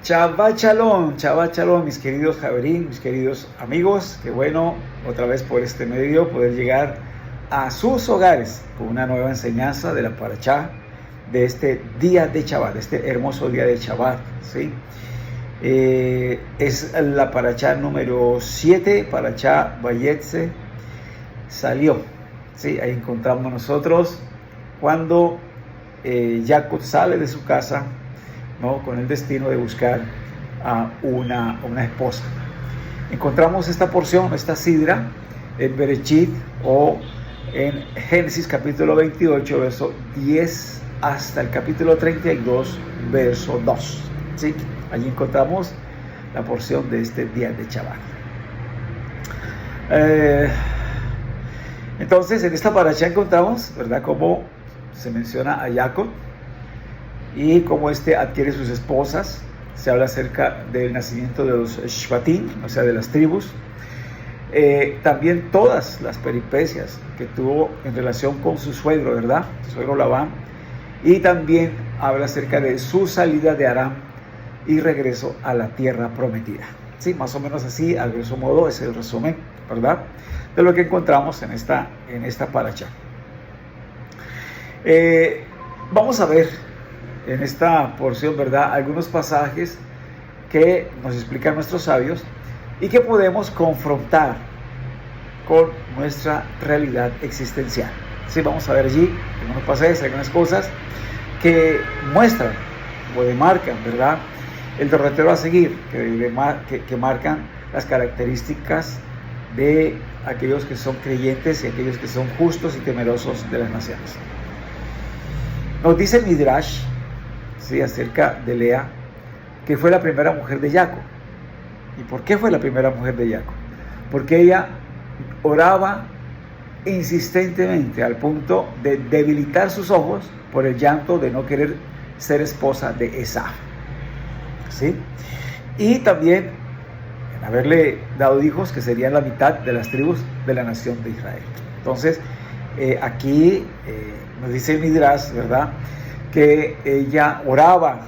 Shabbat Shalom, mis queridos Javerín, mis queridos amigos. Qué bueno, otra vez por este medio, poder llegar a sus hogares con una nueva enseñanza de la Parashá de este día de Shabbat, de este hermoso día de Shabbat, ¿sí? Es la Parashá número 7, Parashá Vayetze, salió, ¿sí? Ahí encontramos nosotros cuando Jacob sale de su casa, ¿no? Con el destino de buscar a una esposa. Encontramos esta porción, esta sidra, en Bereshit o en Génesis capítulo 28, verso 10 hasta el capítulo 32, verso 2. ¿Sí? Allí encontramos la porción de este día de Shabbat. Entonces, en esta parashá encontramos, ¿verdad?, cómo se menciona a Jacob y cómo adquiere sus esposas. Se habla acerca del nacimiento de los Shvatim, o sea, de las tribus. También todas las peripecias que tuvo en relación con su suegro, ¿verdad? Su suegro Labán. Y también habla acerca de su salida de Aram y regreso a la tierra prometida. Sí, más o menos así, al grosso modo, es el resumen, ¿verdad?, de lo que encontramos en esta parashá. Vamos a ver en esta porción, ¿verdad?, algunos pasajes que nos explican nuestros sabios y que podemos confrontar con nuestra realidad existencial. Sí, vamos a ver allí algunos pasajes, algunas cosas que muestran o demarcan, ¿verdad?, el derrotero a seguir, que marcan las características de aquellos que son creyentes y aquellos que son justos y temerosos de las naciones. Nos dice el Midrash, ¿sí?, acerca de Lea, que fue la primera mujer de Jacob. ¿Y por qué fue la primera mujer de Jacob? Porque ella oraba insistentemente al punto de debilitar sus ojos por el llanto de no querer ser esposa de Esaú, ¿sí? Y también en haberle dado hijos que serían la mitad de las tribus de la nación de Israel. Entonces, aquí nos dice el Midrash, ¿verdad?, que ella oraba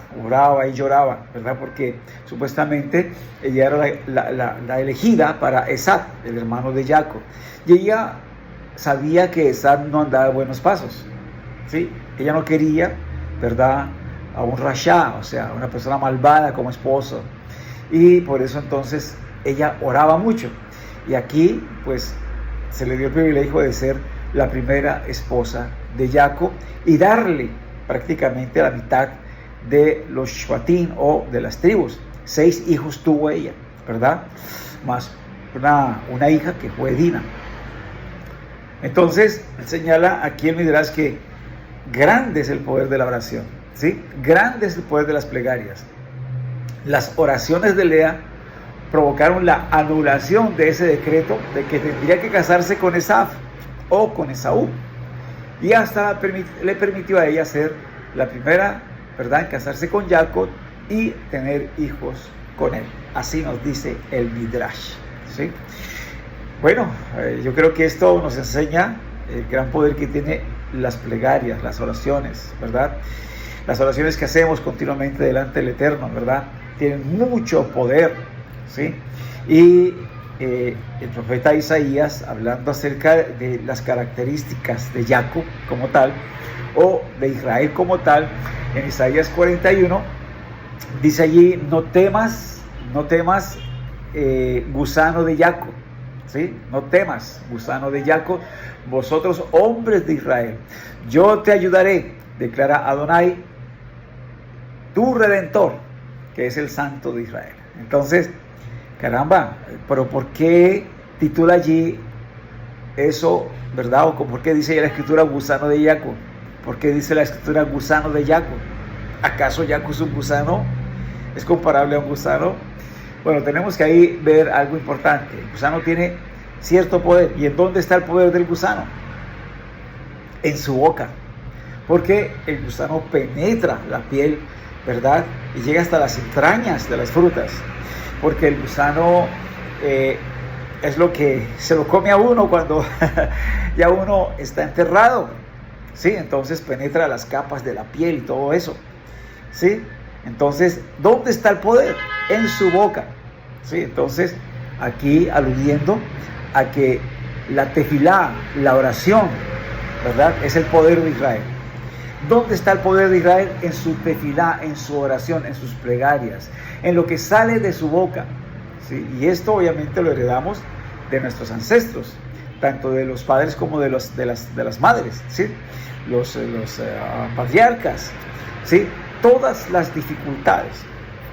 y lloraba, ¿verdad?, porque supuestamente ella era la elegida para Esaú, el hermano de Jacob, y ella sabía que Esaú no andaba buenos pasos, ¿sí? Ella no quería, ¿verdad?, a un rasha, o sea, una persona malvada como esposo, y por eso entonces ella oraba mucho, y aquí pues se le dio el privilegio de ser la primera esposa de Jacob y darle prácticamente la mitad de los Shvatim o de las tribus. 6 hijos tuvo ella, ¿verdad?, más una hija que fue Dina. Entonces señala aquí el Midrash que grande es el poder de la oración, ¿sí? Grande es el poder de las plegarias. Las oraciones de Lea provocaron la anulación de ese decreto de que tendría que casarse con Esaú o con Esaú, y hasta le permitió a ella ser la primera, ¿verdad?, en casarse con Jacob y tener hijos con él. Así nos dice el Midrash, ¿sí? Bueno, yo creo que esto nos enseña el gran poder que tiene las plegarias, las oraciones, ¿verdad? Las oraciones que hacemos continuamente delante del Eterno, ¿verdad?, tienen mucho poder, ¿sí? Y el profeta Isaías, hablando acerca de las características de Jacob como tal, o de Israel como tal, en Isaías 41, dice allí: no temas, gusano de Jacob, ¿sí? No temas, gusano de Jacob, vosotros hombres de Israel, yo te ayudaré, declara Adonai, tu Redentor, que es el Santo de Israel. Entonces, caramba, pero ¿por qué titula allí eso, verdad? ¿O por qué dice la escritura gusano de Jacob? ¿Por qué dice la escritura gusano de Jacob? ¿Acaso Jacob es un gusano? ¿Es comparable a un gusano? Bueno, tenemos que ahí ver algo importante. El gusano tiene cierto poder. ¿Y en dónde está el poder del gusano? En su boca. Porque el gusano penetra la piel, ¿verdad?, y llega hasta las entrañas de las frutas. Porque el gusano es lo que se lo come a uno cuando ya uno está enterrado, ¿sí? Entonces penetra las capas de la piel y todo eso, ¿sí? Entonces, ¿dónde está el poder? En su boca. ¿Sí? Entonces, aquí aludiendo a que la tefilá, la oración, ¿verdad?, es el poder de Israel. ¿Dónde está el poder de Israel? En su tefilá, en su oración, en sus plegarias, en lo que sale de su boca. ¿Sí? Y esto obviamente lo heredamos de nuestros ancestros, tanto de los padres como de las madres, ¿sí? Los patriarcas, ¿sí? Todas las dificultades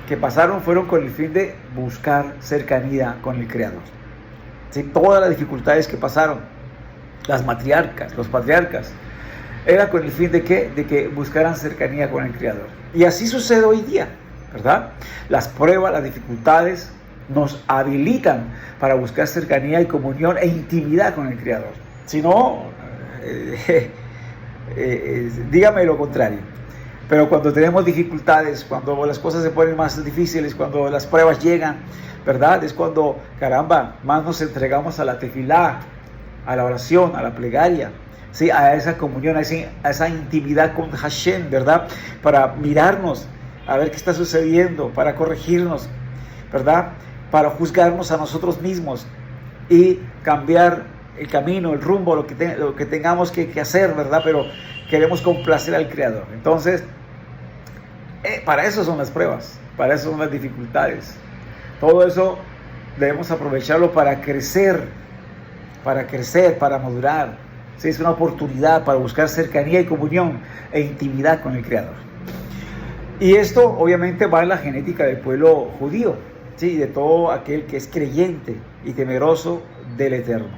que pasaron fueron con el fin de buscar cercanía con el Creador. ¿Sí? Todas las dificultades que pasaron, las matriarcas, los patriarcas, era con el fin de que buscaran cercanía con el Creador. Y así sucede hoy día, ¿verdad? Las pruebas, las dificultades nos habilitan para buscar cercanía y comunión e intimidad con el Creador. Si no, dígame lo contrario. Pero cuando tenemos dificultades, cuando las cosas se ponen más difíciles, cuando las pruebas llegan, ¿verdad? Es cuando, caramba, más nos entregamos a la tefilá, a la oración, a la plegaria, ¿sí? A esa comunión, a esa intimidad con Hashem, ¿verdad? Para mirarnos, a ver qué está sucediendo, para corregirnos, ¿verdad? Para juzgarnos a nosotros mismos y cambiar el camino, el rumbo, lo que tengamos que hacer, ¿verdad? Pero queremos complacer al Creador. Entonces, para eso son las pruebas, para eso son las dificultades. Todo eso debemos aprovecharlo para crecer, para madurar. ¿Sí? Es una oportunidad para buscar cercanía y comunión e intimidad con el Creador. Y esto obviamente va en la genética del pueblo judío, ¿sí? De todo aquel que es creyente y temeroso del Eterno.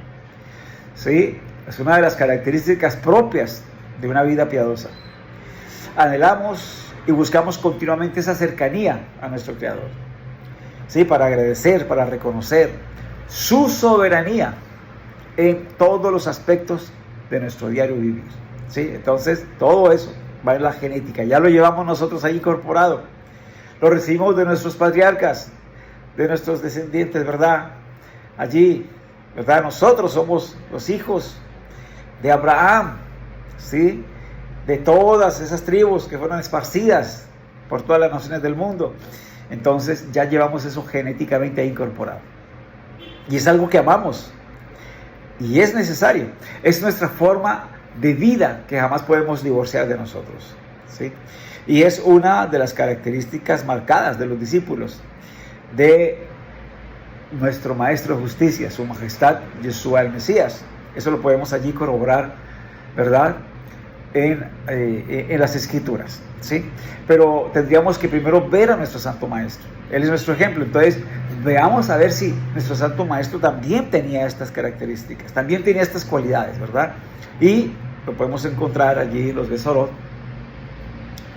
¿Sí? Es una de las características propias de una vida piadosa. Anhelamos y buscamos continuamente esa cercanía a nuestro Creador, ¿sí? Para agradecer, para reconocer su soberanía en todos los aspectos de nuestro diario vivir, ¿sí? Entonces, todo eso va en la genética, ya lo llevamos nosotros ahí incorporado, lo recibimos de nuestros patriarcas, de nuestros descendientes, ¿verdad? Allí, ¿verdad? Nosotros somos los hijos de Abraham, ¿sí? De todas esas tribus que fueron esparcidas por todas las naciones del mundo. Entonces ya llevamos eso genéticamente ahí incorporado. Y es algo que amamos. Y es necesario. Es nuestra forma de vida que jamás podemos divorciar de nosotros, ¿sí? Y es una de las características marcadas de los discípulos de nuestro Maestro de Justicia, Su Majestad Yeshua el Mesías. Eso lo podemos allí corroborar, ¿verdad?, en las Escrituras, ¿sí? Pero tendríamos que primero ver a nuestro Santo Maestro. Él es nuestro ejemplo. Entonces, veamos a ver si nuestro Santo Maestro también tenía estas características, también tenía estas cualidades, ¿verdad? Y lo podemos encontrar allí en los Besorot.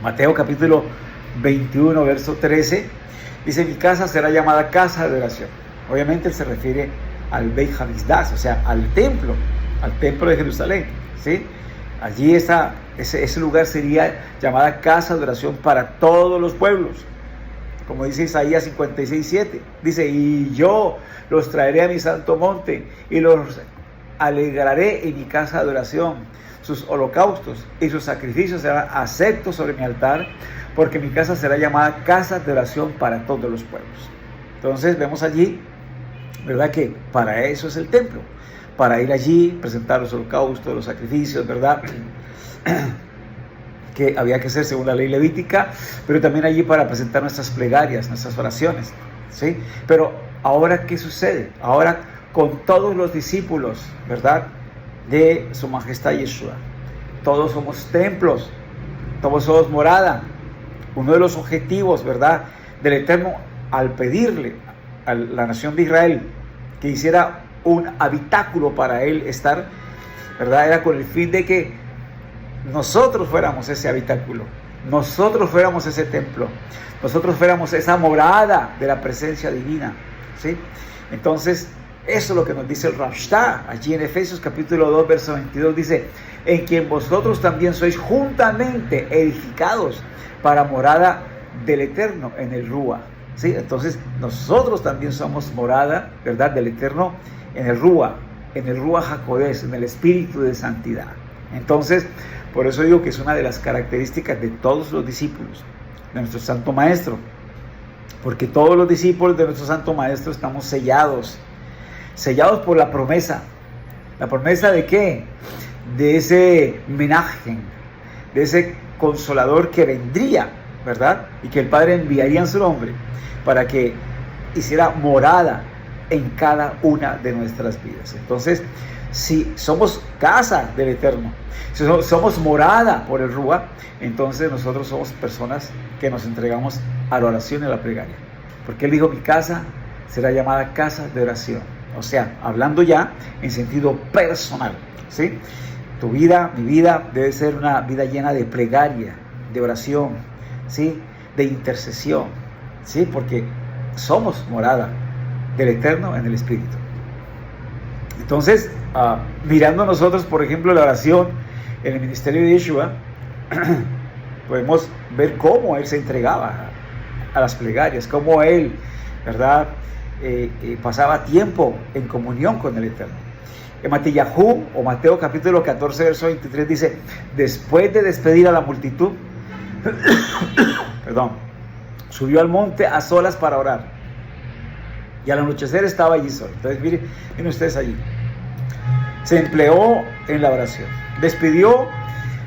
Mateo capítulo 21, verso 13, dice: mi casa será llamada casa de oración. Obviamente él se refiere al Beit Hamikdash, o sea, al templo de Jerusalén, ¿sí? Allí ese lugar sería llamada casa de oración para todos los pueblos. Como dice Isaías 56:7, dice: y yo los traeré a mi santo monte y los alegraré en mi casa de oración. Sus holocaustos y sus sacrificios serán aceptos sobre mi altar, porque mi casa será llamada casa de oración para todos los pueblos. Entonces vemos allí, ¿verdad?, que para eso es el templo, para ir allí, presentar los holocaustos, los sacrificios, ¿verdad?, que había que hacer según la ley levítica, pero también allí para presentar nuestras plegarias, nuestras oraciones, ¿sí? Pero ahora, ¿qué sucede? Ahora, con todos los discípulos, ¿verdad?, de Su Majestad Yeshua, todos somos templos, todos somos morada. Uno de los objetivos, ¿verdad?, del Eterno al pedirle a la nación de Israel que hiciera un habitáculo para él estar, ¿verdad?, era con el fin de que nosotros fuéramos ese habitáculo, nosotros fuéramos ese templo, nosotros fuéramos esa morada de la presencia divina, ¿sí? Entonces, eso es lo que nos dice el Rashta, allí en Efesios capítulo 2, verso 22, dice: en quien vosotros también sois juntamente edificados para morada del Eterno en el Rúa, ¿sí? Entonces, nosotros también somos morada, ¿verdad?, del Eterno en el Rúa HaKodesh, en el Espíritu de Santidad. Entonces, por eso digo que es una de las características de todos los discípulos, de nuestro Santo Maestro, porque todos los discípulos de nuestro Santo Maestro estamos sellados por la promesa. ¿La promesa de qué? De ese menaje, de ese consolador que vendría, ¿verdad? Y que el Padre enviaría en su nombre para que hiciera morada en cada una de nuestras vidas. Entonces, si somos casa del Eterno, si somos morada por el Rúa, entonces nosotros somos personas que nos entregamos a la oración y a la plegaria. Porque Él dijo, mi casa será llamada casa de oración. O sea, hablando ya en sentido personal, ¿sí? Tu vida, mi vida, debe ser una vida llena de plegaria, de oración, ¿sí? De intercesión, ¿sí? Porque somos morada del Eterno en el Espíritu. Entonces, mirando nosotros, por ejemplo, la oración en el ministerio de Yeshua, podemos ver cómo Él se entregaba a las plegarias, cómo Él, ¿verdad?, pasaba tiempo en comunión con el Eterno. En Matillahu, o Mateo capítulo 14, verso 23, dice, después de despedir a la multitud, subió al monte a solas para orar. Y al anochecer estaba allí solo. Entonces miren ustedes allí. Se empleó en la oración. Despidió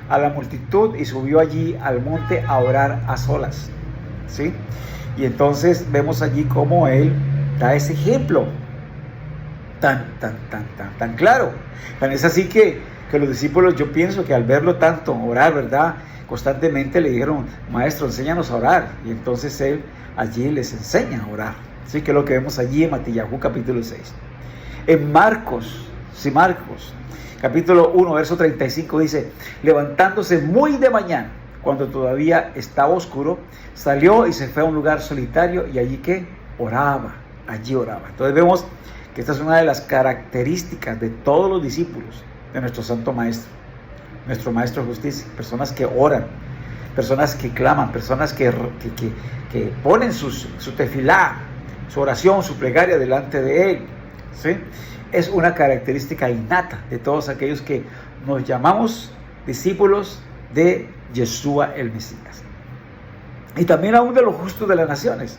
a la multitud y subió allí al monte a orar a solas. ¿Sí? Y entonces vemos allí cómo Él da ese ejemplo tan claro. Tan es así que los discípulos, yo pienso que al verlo tanto orar, ¿verdad?, constantemente le dijeron, maestro, enséñanos a orar. Y entonces Él allí les enseña a orar. Así que lo que vemos allí en Matillahu capítulo 6. En Marcos, capítulo 1, verso 35 dice, levantándose muy de mañana, cuando todavía estaba oscuro, salió y se fue a un lugar solitario y allí ¿qué? Allí oraba. Entonces vemos que esta es una de las características de todos los discípulos de nuestro Santo Maestro, nuestro Maestro de Justicia, personas que oran, personas que claman, personas que ponen su tefilá, su oración, su plegaria delante de Él, ¿sí? Es una característica innata de todos aquellos que nos llamamos discípulos de Yeshua el Mesías. Y también aún de los justos de las naciones,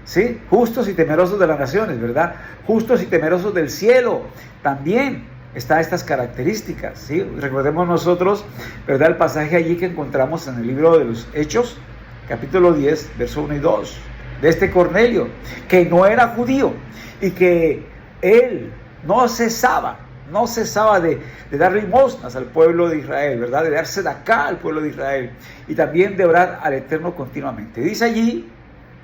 ¿sí? Justos y temerosos de las naciones, ¿verdad? Justos y temerosos del cielo, también están estas características, ¿sí? Recordemos nosotros, ¿verdad?, el pasaje allí que encontramos en el libro de los Hechos, capítulo 10, verso 1 y 2, de este Cornelio, que no era judío y que él no cesaba de dar limosnas al pueblo de Israel, ¿verdad?, de darse de acá al pueblo de Israel y también de orar al Eterno continuamente. Dice allí,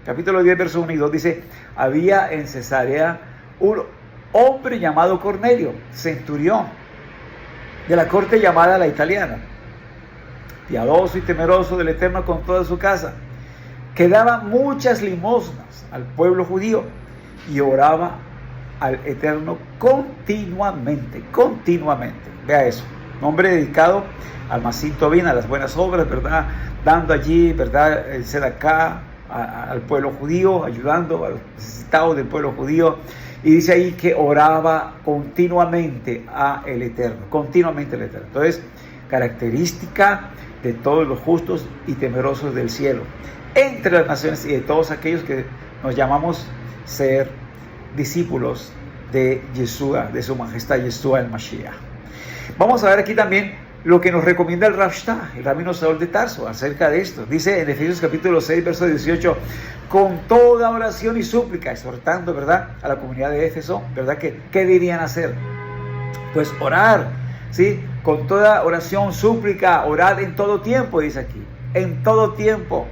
capítulo 10, verso 1 y 2, dice, había en Cesarea un hombre llamado Cornelio, centurión de la corte llamada la italiana, piadoso y temeroso del Eterno con toda su casa, que daba muchas limosnas al pueblo judío y oraba al Eterno continuamente. Vea eso, un hombre dedicado al Masito bien, a las buenas obras, ¿verdad?, dando allí, ¿verdad?, el sedacá al pueblo judío, ayudando a los necesitados del pueblo judío. Y dice ahí que oraba continuamente al Eterno, Entonces, característica de todos los justos y temerosos del cielo, entre las naciones y de todos aquellos que nos llamamos ser discípulos de Yeshua, de su majestad Yeshua el Mashiach. Vamos a ver aquí también lo que nos recomienda el Rav Shah, el rabino Saúl de Tarso, acerca de esto. Dice en Efesios capítulo 6, verso 18, con toda oración y súplica, exhortando, ¿verdad?, a la comunidad de Éfeso, ¿verdad?, que ¿qué deberían hacer? Pues orar, ¿sí? Con toda oración, súplica, orad en todo tiempo, dice aquí, en todo tiempo,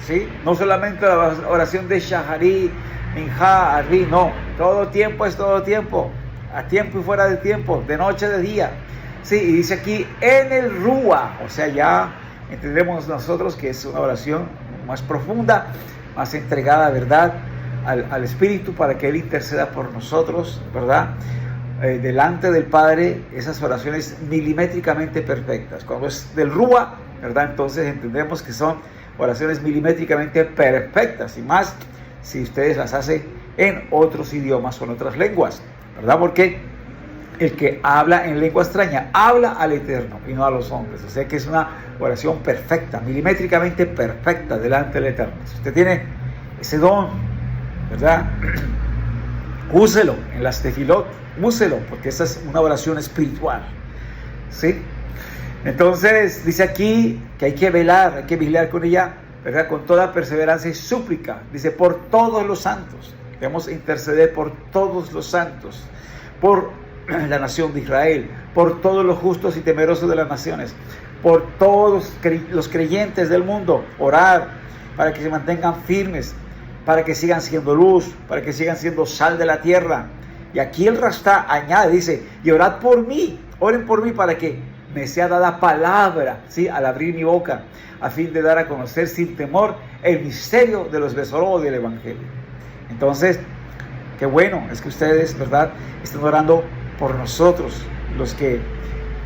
¿sí? No solamente la oración de Shaharí, Minjá, Arri, no, todo tiempo es todo tiempo, a tiempo y fuera de tiempo, de noche, de día. Sí, y dice aquí, en el Rúa, o sea, ya entendemos nosotros que es una oración más profunda, más entregada, ¿verdad?, al Espíritu para que Él interceda por nosotros, ¿verdad?, delante del Padre, esas oraciones milimétricamente perfectas. Cuando es del Rúa, ¿verdad?, entonces entendemos que son oraciones milimétricamente perfectas, y más si ustedes las hacen en otros idiomas o en otras lenguas, ¿verdad? Porque el que habla en lengua extraña, habla al Eterno y no a los hombres. O sea que es una oración perfecta, milimétricamente perfecta delante del Eterno. Si usted tiene ese don, ¿verdad? Úselo en las tefilot, úselo, porque esa es una oración espiritual, ¿sí? Entonces, dice aquí que hay que velar, hay que vigilar con ella, ¿verdad? Con toda perseverancia y súplica. Dice, por todos los santos. Debemos interceder por todos los santos, por la nación de Israel, por todos los justos y temerosos de las naciones, por todos los creyentes del mundo. Orar para que se mantengan firmes, para que sigan siendo luz, para que sigan siendo sal de la tierra. Y aquí el Rastá añade, dice, y orad por mí, oren por mí para que me sea dada palabra, ¿sí? Al abrir mi boca, a fin de dar a conocer sin temor el misterio de los besoró del Evangelio. Entonces, qué bueno es que ustedes, ¿verdad?, estén orando por nosotros, los que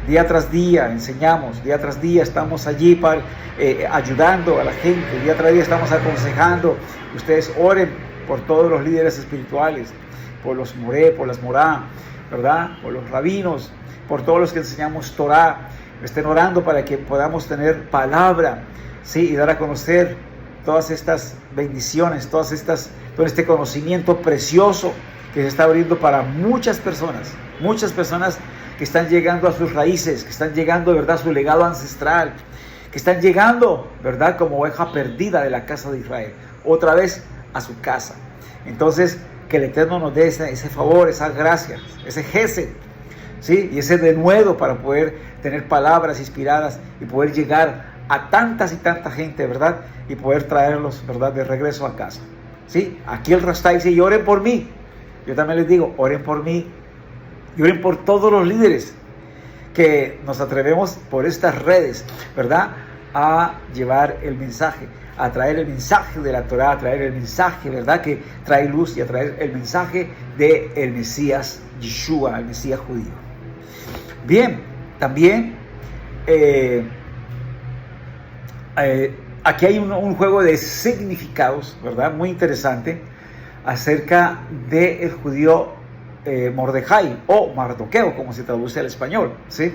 día tras día enseñamos, día tras día estamos allí para, ayudando a la gente, día tras día estamos aconsejando. Ustedes oren por todos los líderes espirituales, por los moré, por las morá, ¿verdad?, por los rabinos, por todos los que enseñamos Torah. Estén orando para que podamos tener palabra, ¿sí?, y dar a conocer todas estas bendiciones, todo este conocimiento precioso que se está abriendo para muchas personas que están llegando a sus raíces, que están llegando, ¿verdad?, a su legado ancestral, que están llegando, ¿verdad?, como oveja perdida de la casa de Israel, otra vez a su casa. Entonces, que el Eterno nos dé ese favor, esa gracia, ese gesed, ¿sí?, y ese denuedo para poder tener palabras inspiradas y poder llegar a tantas y tanta gente, ¿verdad?, y poder traerlos, ¿verdad?, de regreso a casa, ¿sí? Aquí el Rastá dice, y oren por mí. Yo también les digo, oren por mí, y oren por todos los líderes que nos atrevemos por estas redes, ¿verdad?, a llevar el mensaje, a traer el mensaje de la Torah, a traer el mensaje, ¿verdad?, que trae luz, y a traer el mensaje del Mesías Yeshua, el Mesías judío. Bien, también aquí hay un juego de significados, ¿verdad?, muy interesante acerca del judío Mordejai o Mardoqueo, como se traduce al español, ¿sí?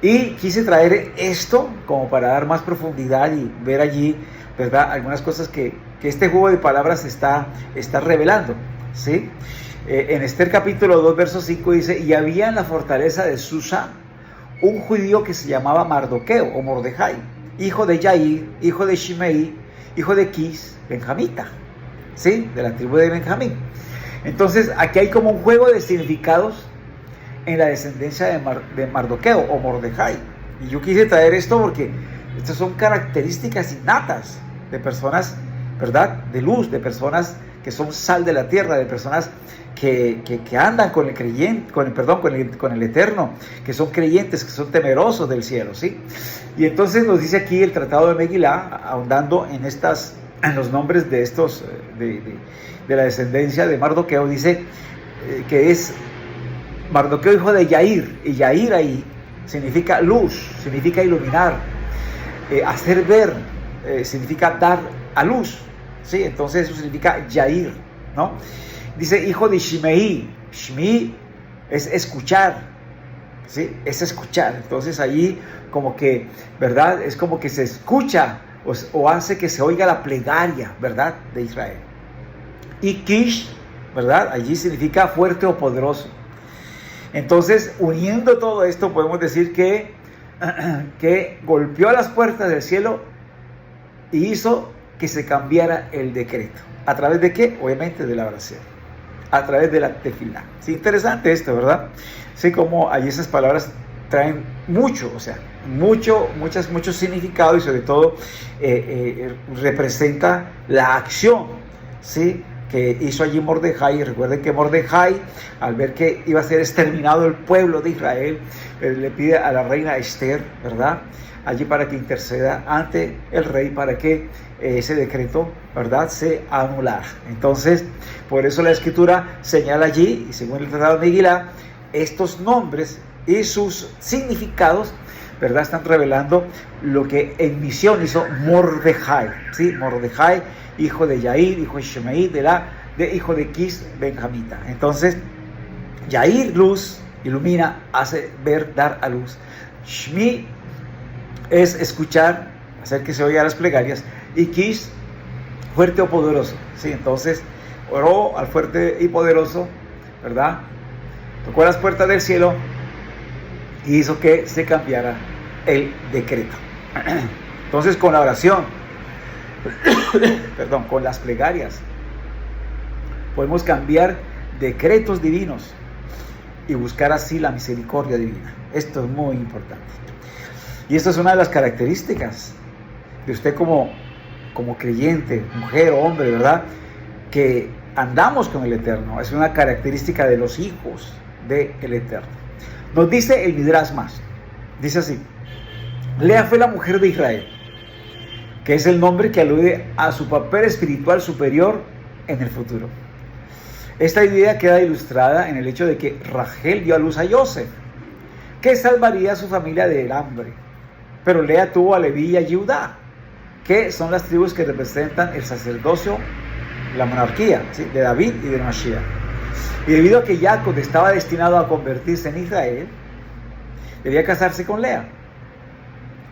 Y quise traer esto como para dar más profundidad y ver allí, ¿verdad?, algunas cosas que este juego de palabras está revelando, ¿sí? En Esther capítulo 2, verso 5 dice, y había en la fortaleza de Susa un judío que se llamaba Mardoqueo o Mordejai, hijo de Yair, hijo de Shimei, hijo de Quis, benjamita, ¿sí?, de la tribu de Benjamín. Entonces, aquí hay como un juego de significados en la descendencia de Mardoqueo o Mordejai. Y yo quise traer esto porque estas son características innatas de personas, ¿verdad?, de luz, de personas que son sal de la tierra, de personas que andan con el creyente, con el Eterno, que son creyentes, que son temerosos del cielo, ¿sí? Y entonces nos dice aquí el Tratado de Megilá, ahondando en los nombres de estos, de la descendencia de Mardoqueo, dice que es Mardoqueo hijo de Yair, y Yair ahí significa luz, significa iluminar, hacer ver, significa dar a luz, ¿sí? Entonces eso significa Yair, ¿no? Dice hijo de Shimei, Shmi es escuchar, ¿sí?, es escuchar. Entonces allí como que, ¿verdad?, es como que se escucha o hace que se oiga la plegaria, ¿verdad?, de Israel. Y Kish, ¿verdad?, allí significa fuerte o poderoso. Entonces, uniendo todo esto, podemos decir que golpeó a las puertas del cielo y hizo que se cambiara el decreto. ¿A través de qué? Obviamente de la oración, a través de la tefilá. Sí, interesante esto, ¿verdad? Sí, como allí esas palabras traen mucho, o sea, muchos significados, y sobre todo representa la acción, ¿sí?, que hizo allí Mordejai. Recuerden que Mordejai, al ver que iba a ser exterminado el pueblo de Israel, le pide a la reina Esther, ¿verdad?, allí para que interceda ante el rey para que ese decreto, ¿verdad?, se anulara. Entonces, por eso la Escritura señala allí, y según el Tratado de Megilá, estos nombres y sus significados, ¿verdad?, están revelando lo que en misión hizo Mordejai, ¿sí? Mordejai, hijo de Yair, hijo de Shimei, hijo de Quis, benjamita. Entonces, Yair, luz, ilumina, hace ver, dar a luz. Shmi es escuchar, hacer que se oigan las plegarias, y Kish, fuerte o poderoso, ¿sí? Entonces, oró al fuerte y poderoso, ¿verdad? Tocó las puertas del cielo y hizo que se cambiara el decreto. Entonces, con la oración, con las plegarias, podemos cambiar decretos divinos y buscar así la misericordia divina. Esto es muy importante. Y esto es una de las características de usted como creyente, mujer o hombre, ¿verdad? Que andamos con el Eterno. Es una característica de los hijos del Eterno. Nos dice el Midrash más. Dice así: Lea fue la mujer de Israel, que es el nombre que alude a su papel espiritual superior en el futuro. Esta idea queda ilustrada en el hecho de que Rachel dio a luz a Yosef, que salvaría a su familia del hambre. Pero Lea tuvo a Leví y a Judá, que son las tribus que representan el sacerdocio, la monarquía, ¿sí?, de David y de Mashiach. Y debido a que Jacob estaba destinado a convertirse en Israel, debía casarse con Lea.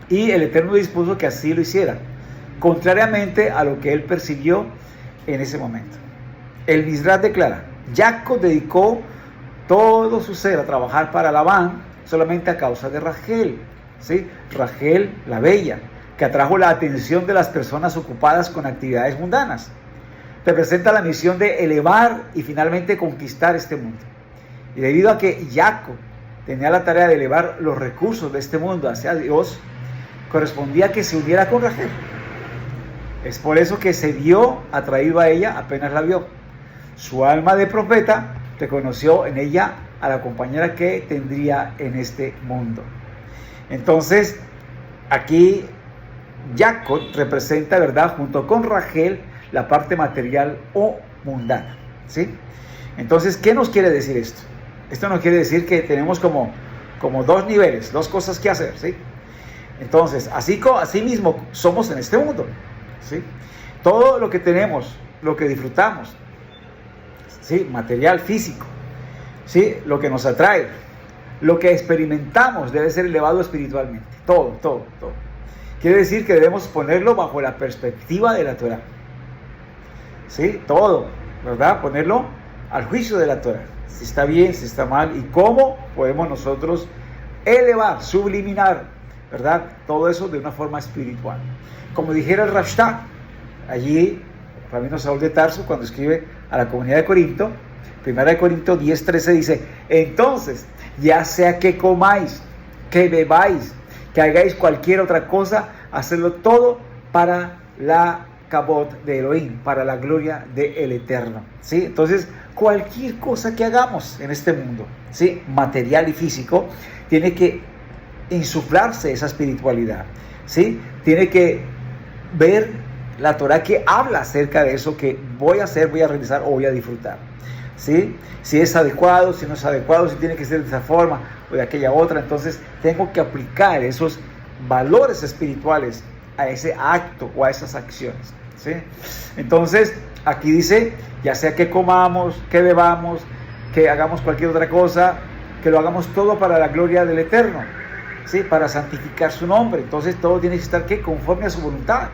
Y el Eterno dispuso que así lo hiciera, contrariamente a lo que él persiguió en ese momento. El Midrash declara: Jacob dedicó todo su ser a trabajar para Labán solamente a causa de Rachel, ¿sí? Rachel la bella, que atrajo la atención de las personas ocupadas con actividades mundanas. Representa la misión de elevar y finalmente conquistar este mundo. Y debido a que Jacob tenía la tarea de elevar los recursos de este mundo hacia Dios, correspondía que se uniera con Rachel. Es por eso que se vio atraído a ella apenas la vio. Su alma de profeta reconoció en ella a la compañera que tendría en este mundo. Entonces, aquí Jacob representa, ¿verdad?, junto con Rachel, la parte material o mundana, ¿sí? Entonces, ¿qué nos quiere decir esto? Esto nos quiere decir que tenemos como dos niveles, dos cosas que hacer, ¿sí? Entonces, así mismo somos en este mundo, ¿sí? Todo lo que tenemos, lo que disfrutamos, ¿sí?, material, físico, ¿sí?, lo que nos atrae, lo que experimentamos debe ser elevado espiritualmente. Todo. Quiere decir que debemos ponerlo bajo la perspectiva de la Torah. ¿Sí? Todo, ¿verdad? Ponerlo al juicio de la Torah. Si está bien, si está mal, y cómo podemos nosotros elevar, subliminar, ¿verdad?, todo eso de una forma espiritual. Como dijera el Rashta, allí, Rabino Saúl de Tarso, cuando escribe a la comunidad de Corinto, 1 Corintios 10:13 dice: entonces, ya sea que comáis, que bebáis, que hagáis cualquier otra cosa, hacedlo todo para la Kabod de Elohim, para la gloria del Eterno, ¿sí? Entonces, cualquier cosa que hagamos en este mundo, ¿sí?, material y físico, tiene que insuflarse esa espiritualidad, ¿sí? Tiene que ver la Torah que habla acerca de eso que voy a hacer, voy a realizar o voy a disfrutar, ¿sí? Si es adecuado, si no es adecuado, si tiene que ser de esa forma o de aquella otra. Entonces tengo que aplicar esos valores espirituales a ese acto o a esas acciones, ¿sí? Entonces aquí dice: ya sea que comamos, que bebamos, que hagamos cualquier otra cosa, que lo hagamos todo para la gloria del Eterno, ¿sí?, para santificar su nombre. Entonces todo tiene que estar, ¿qué?, conforme a su voluntad.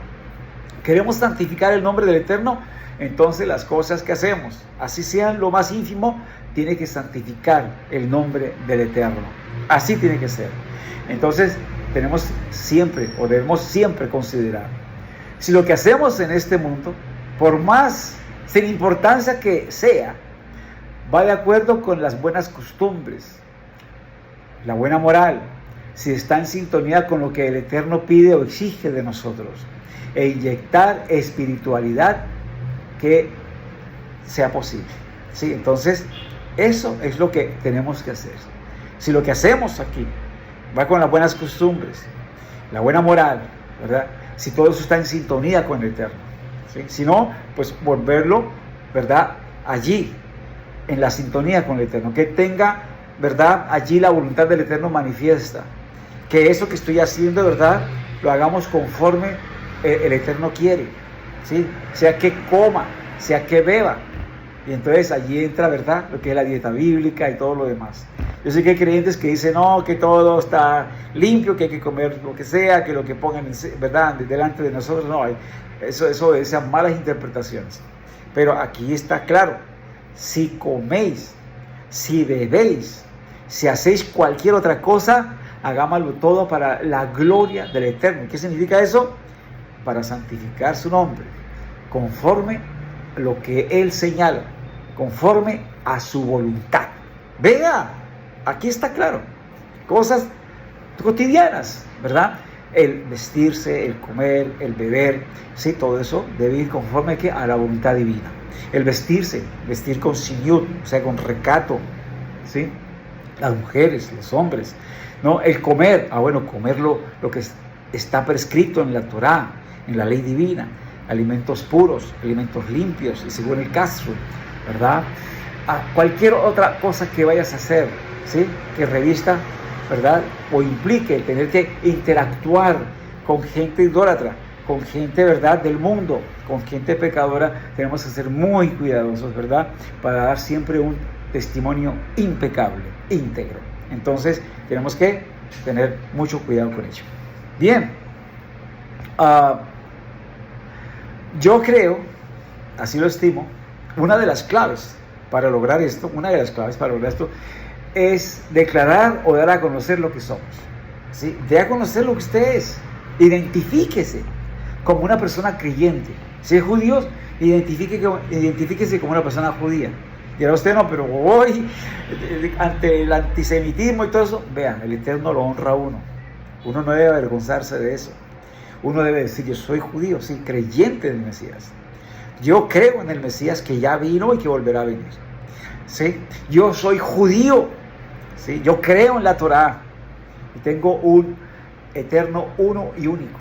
Queremos santificar el nombre del Eterno, entonces las cosas que hacemos, así sean lo más ínfimo, tiene que santificar el nombre del Eterno. Así tiene que ser. Entonces tenemos siempre, o debemos siempre considerar, si lo que hacemos en este mundo, por más sin importancia que sea, va de acuerdo con las buenas costumbres, la buena moral, si está en sintonía con lo que el Eterno pide o exige de nosotros, e inyectar espiritualidad que sea posible, ¿sí? Entonces, eso es lo que tenemos que hacer. Si lo que hacemos aquí va con las buenas costumbres, la buena moral, ¿verdad?, si todo eso está en sintonía con el Eterno, ¿sí? Si no, pues volverlo, ¿verdad?, allí, en la sintonía con el Eterno, que tenga, ¿verdad?, allí la voluntad del Eterno manifiesta, que eso que estoy haciendo, ¿verdad?, lo hagamos conforme el Eterno quiere, ¿sí? Sea que coma, sea que beba. Y entonces allí entra, ¿verdad?, lo que es la dieta bíblica y todo lo demás. Yo sé que hay creyentes que dicen, no, que todo está limpio, que hay que comer lo que sea, que lo que pongan, ¿verdad?, delante de nosotros. No, eso obedece a malas interpretaciones. Pero aquí está claro, si coméis, si bebéis, si hacéis cualquier otra cosa, hagámoslo todo para la gloria del Eterno. ¿Qué significa eso? Para santificar su nombre, conforme a lo que Él señala, conforme a su voluntad. Vea, aquí está claro, cosas cotidianas, ¿verdad? El vestirse, el comer, el beber, sí, todo eso debe ir conforme a la voluntad divina. El vestirse, vestir con siñut, o sea, con recato, ¿sí? Las mujeres, los hombres, ¿no? El comer, comer lo que está prescrito en la Torá, en la ley divina, alimentos puros, alimentos limpios y según el caso, ¿verdad? A cualquier otra cosa que vayas a hacer, ¿sí?, que revista, ¿verdad?, o implique el tener que interactuar con gente idólatra, con gente, ¿verdad?, del mundo, con gente pecadora, tenemos que ser muy cuidadosos, ¿verdad?, para dar siempre un testimonio impecable, íntegro. Entonces, tenemos que tener mucho cuidado con ello. Bien, yo creo, así lo estimo, una de las claves para lograr esto, es declarar o dar a conocer lo que somos, ¿sí? De a conocer lo que usted es. Identifíquese como una persona creyente. Si es judío, identifíquese como una persona judía. Y ahora usted no, pero hoy, ante el antisemitismo y todo eso, vean, el Eterno lo honra a uno. Uno no debe avergonzarse de eso. Uno debe decir, yo soy judío, sí, creyente del Mesías. Yo creo en el Mesías que ya vino y que volverá a venir. ¿Sí? Yo soy judío, ¿sí? Yo creo en la Torá y tengo un Eterno uno y único,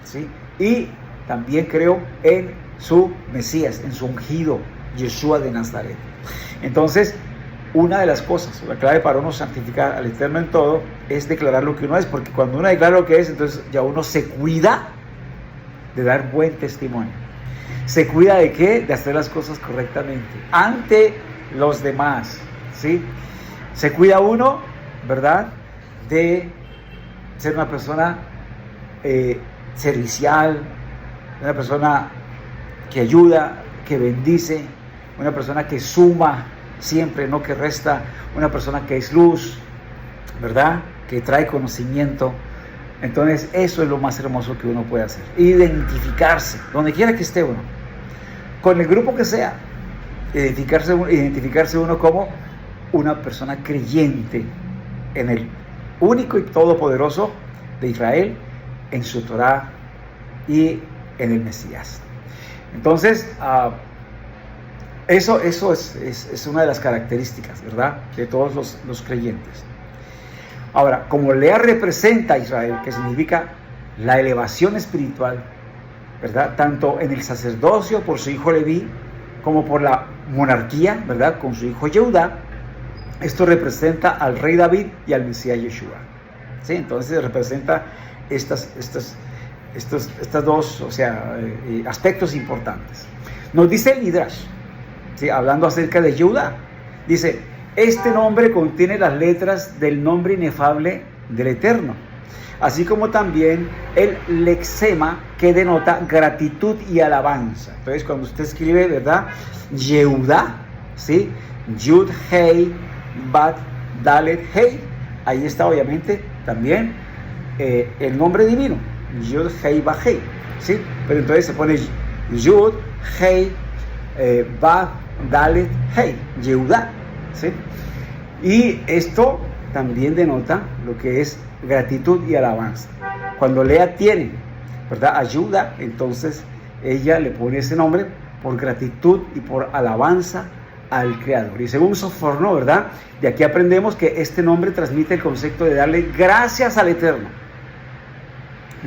¿sí? Y también creo en su Mesías, en su ungido, Yeshua de Nazaret. Entonces, una de las cosas, la clave para uno santificar al Eterno en todo, es declarar lo que uno es, porque cuando uno declara lo que es, entonces ya uno se cuida de dar buen testimonio. ¿Se cuida de qué? De hacer las cosas correctamente, ante los demás, ¿sí? Se cuida uno, ¿verdad?, de ser una persona servicial, una persona que ayuda, que bendice, una persona que suma siempre, no que resta, una persona que es luz, ¿verdad?, que trae conocimiento. Entonces eso es lo más hermoso que uno puede hacer, identificarse, donde quiera que esté uno, con el grupo que sea, identificarse uno como una persona creyente en el único y todopoderoso de Israel, en su Torá y en el Mesías. Entonces, eso es una de las características, ¿verdad?, de todos los creyentes. Ahora, como Lea representa a Israel, que significa la elevación espiritual, ¿verdad?, tanto en el sacerdocio por su hijo Leví, como por la monarquía, ¿verdad?, con su hijo Yehudá, esto representa al rey David y al Mesías Yeshua, ¿sí? Entonces representa estos dos, aspectos importantes. Nos dice el Midrash, ¿sí?, hablando acerca de Yehudá, dice, este nombre contiene las letras del nombre inefable del Eterno, así como también el lexema que denota gratitud y alabanza. Entonces, cuando usted escribe, ¿verdad?, Yehudá, ¿sí?, Yud, Hei, Bat, Dalet, Hei, ahí está obviamente también el nombre divino, Yud, Hei, Bat, Hei, ¿sí? Pero entonces se pone Yud, Hei, Bat, Dalet, Hei, Yehudá, ¿sí? Y esto también denota lo que es gratitud y alabanza. Cuando Lea tiene, ¿verdad?, ayuda, entonces ella le pone ese nombre por gratitud y por alabanza al Creador. Y según Soforno, ¿verdad?, de aquí aprendemos que este nombre transmite el concepto de darle gracias al Eterno.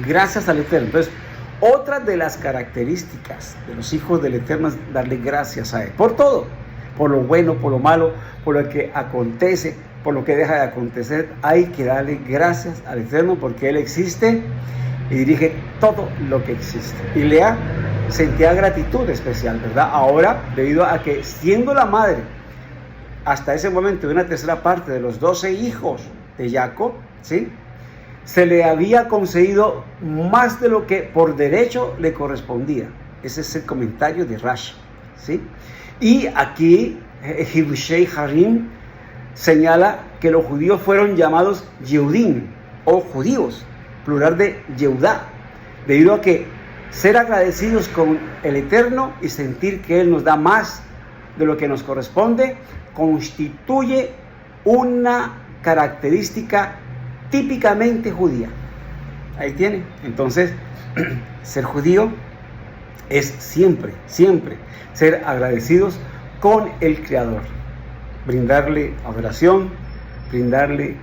Gracias al Eterno. Entonces, otra de las características de los hijos del Eterno es darle gracias a Él. Por todo. Por lo bueno, por lo malo, por lo que acontece, por lo que deja de acontecer. Hay que darle gracias al Eterno porque Él existe y dirige todo lo que existe. Y Lea sentía gratitud especial, ¿verdad? Ahora, debido a que siendo la madre hasta ese momento de una tercera parte de los 12 hijos de Jacob, ¿sí?, se le había concedido más de lo que por derecho le correspondía. Ese es el comentario de Rashi, ¿sí? Y aquí Hidushei Harim señala que los judíos fueron llamados Yehudim o judíos, plural de Yehudá, debido a que ser agradecidos con el Eterno y sentir que Él nos da más de lo que nos corresponde constituye una característica típicamente judía. Ahí tiene. Entonces, ser judío es siempre ser agradecidos con el Creador, brindarle adoración, brindarle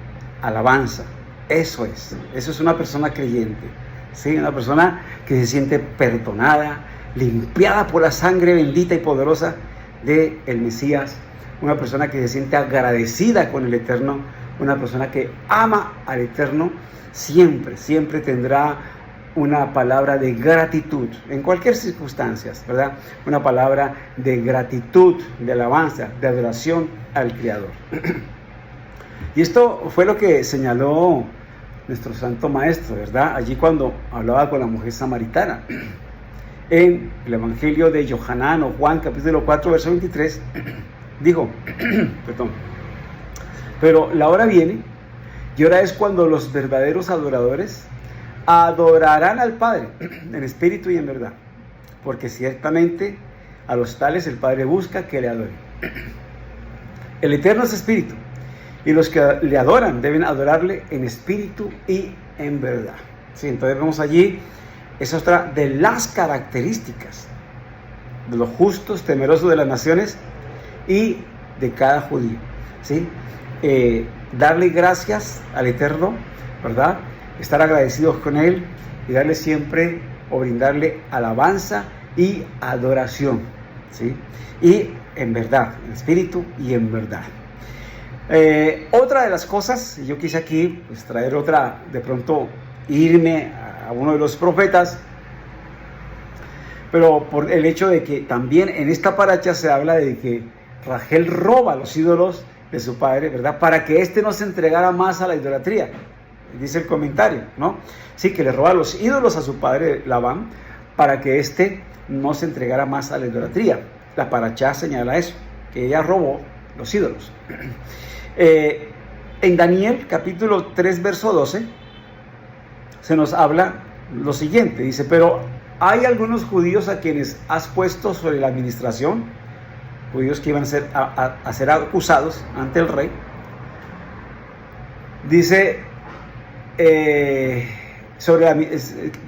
alabanza. Eso es una persona creyente, ¿sí? Una persona que se siente perdonada, limpiada por la sangre bendita y poderosa del Mesías, una persona que se siente agradecida con el Eterno, una persona que ama al Eterno, siempre tendrá una palabra de gratitud, en cualquier circunstancia, ¿verdad? Una palabra de gratitud, de alabanza, de adoración al Creador. Y esto fue lo que señaló nuestro Santo Maestro, ¿verdad? Allí cuando hablaba con la mujer samaritana. En el Evangelio de Yohanan o Juan, capítulo 4, verso 23, dijo, pero la hora viene, y ahora es cuando los verdaderos adoradores adorarán al Padre en espíritu y en verdad, porque ciertamente a los tales el Padre busca que le adoren. El Eterno es espíritu, y los que le adoran deben adorarle en espíritu y en verdad. Sí, entonces vemos allí, es otra de las características de los justos, temerosos de las naciones y de cada judío, ¿sí? Darle gracias al Eterno, ¿verdad? Estar agradecidos con Él y darle siempre o brindarle alabanza y adoración, ¿sí? Y en verdad, en espíritu y en verdad. Otra de las cosas, yo quise aquí pues, traer otra, de pronto irme a uno de los profetas, pero por el hecho de que también en esta paracha se habla de que Rachel roba los ídolos de su padre, ¿verdad? Para que éste no se entregara más a la idolatría. Dice el comentario, ¿no? Sí, que le roba los ídolos a su padre Labán para que éste no se entregara más a la idolatría. La paracha señala eso, que ella robó los ídolos. En Daniel, capítulo 3, verso 12, se nos habla lo siguiente. Dice, pero hay algunos judíos a quienes has puesto sobre la administración, judíos que iban a ser acusados ante el rey. Dice, que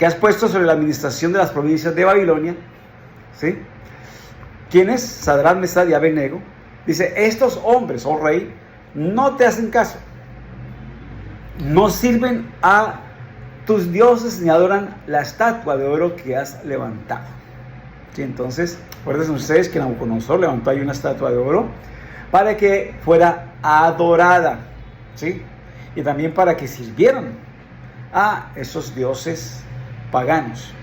has puesto sobre la administración de las provincias de Babilonia, ¿sí? ¿Quiénes? Sadrach, Mesach y Abednego. Dice, estos hombres, oh rey, no te hacen caso, no sirven a tus dioses ni adoran la estatua de oro que has levantado. ¿Sí? Entonces, recuerden ustedes que Nabucodonosor levantó ahí una estatua de oro para que fuera adorada, ¿sí? Y también para que sirvieran a esos dioses paganos.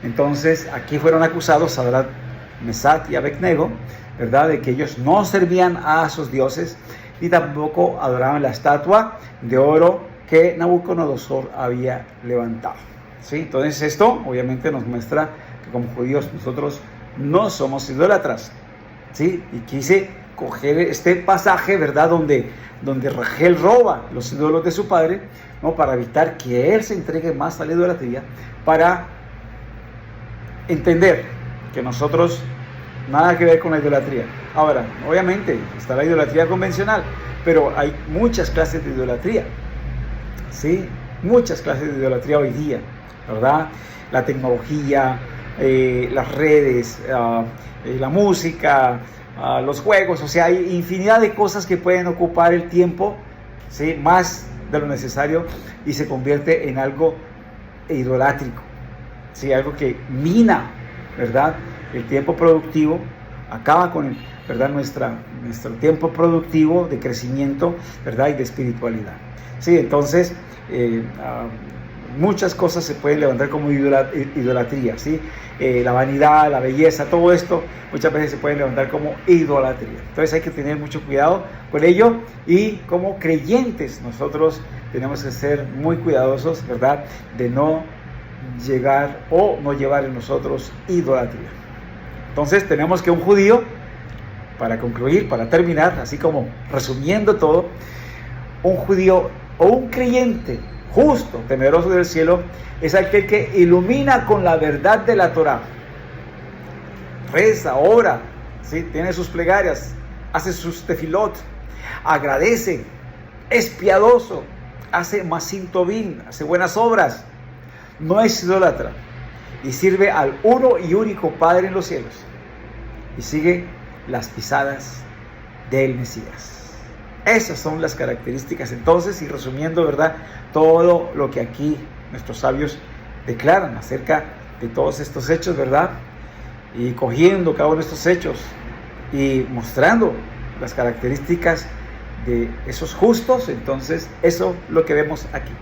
Entonces, aquí fueron acusados Sadrach, Mesach y Abednego, ¿verdad? De que ellos no servían a esos dioses y tampoco adoraban la estatua de oro que Nabucodonosor había levantado, ¿sí? Entonces esto obviamente nos muestra que como judíos nosotros no somos idólatras, ¿sí? Y quise coger este pasaje, ¿verdad? Donde Rachel roba los ídolos de su padre, ¿no? Para evitar que él se entregue más a la idolatría, para entender que nosotros nada que ver con la idolatría. Ahora, obviamente está la idolatría convencional, pero hay muchas clases de idolatría, ¿sí? Muchas clases de idolatría hoy día, ¿verdad? La tecnología, las redes, la música, los juegos, o sea, hay infinidad de cosas que pueden ocupar el tiempo, ¿sí? Más de lo necesario y se convierte en algo idolátrico, ¿sí? Algo que mina, ¿verdad? El tiempo productivo, acaba con, ¿verdad? Nuestro tiempo productivo de crecimiento, ¿verdad? Y de espiritualidad. Sí, entonces, muchas cosas se pueden levantar como idolatría, ¿sí? La vanidad, la belleza, todo esto muchas veces se pueden levantar como idolatría. Entonces hay que tener mucho cuidado con ello, y como creyentes nosotros tenemos que ser muy cuidadosos, ¿verdad?, de no llegar o no llevar en nosotros idolatría. Entonces tenemos que un judío, para concluir, para terminar, así como resumiendo todo, un judío o un creyente justo, temeroso del cielo, es aquel que ilumina con la verdad de la Torá. Reza, ora, ¿sí?, tiene sus plegarias, hace sus tefilot, agradece, es piadoso, hace masim tovim, hace buenas obras, no es idólatra, y sirve al uno y único Padre en los cielos, y sigue las pisadas del Mesías. Esas son las características entonces, y resumiendo, ¿verdad?, todo lo que aquí nuestros sabios declaran acerca de todos estos hechos, ¿verdad?, y cogiendo cada uno de estos hechos y mostrando las características de esos justos, entonces eso es lo que vemos aquí.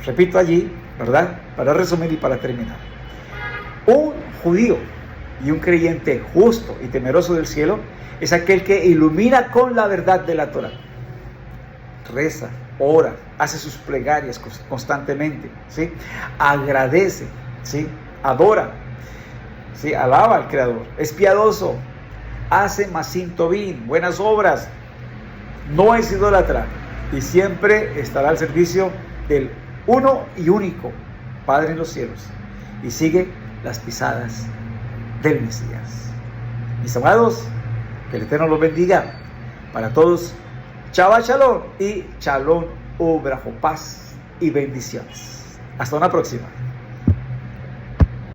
Repito allí, ¿verdad?, para resumir y para terminar. Un judío y un creyente justo y temeroso del cielo es aquel que ilumina con la verdad de la Torá. Reza, ora, hace sus plegarias constantemente, ¿sí?, agradece, ¿sí?, adora, ¿sí?, alaba al Creador, es piadoso, hace masim tovim, buenas obras, no es idólatra, y siempre estará al servicio del uno y único Padre en los cielos, y sigue las pisadas del Mesías. Mis amados, que el Eterno los bendiga. Para todos, Shabbat Shalom y Shalom Ubrajo, paz y bendiciones. Hasta una próxima.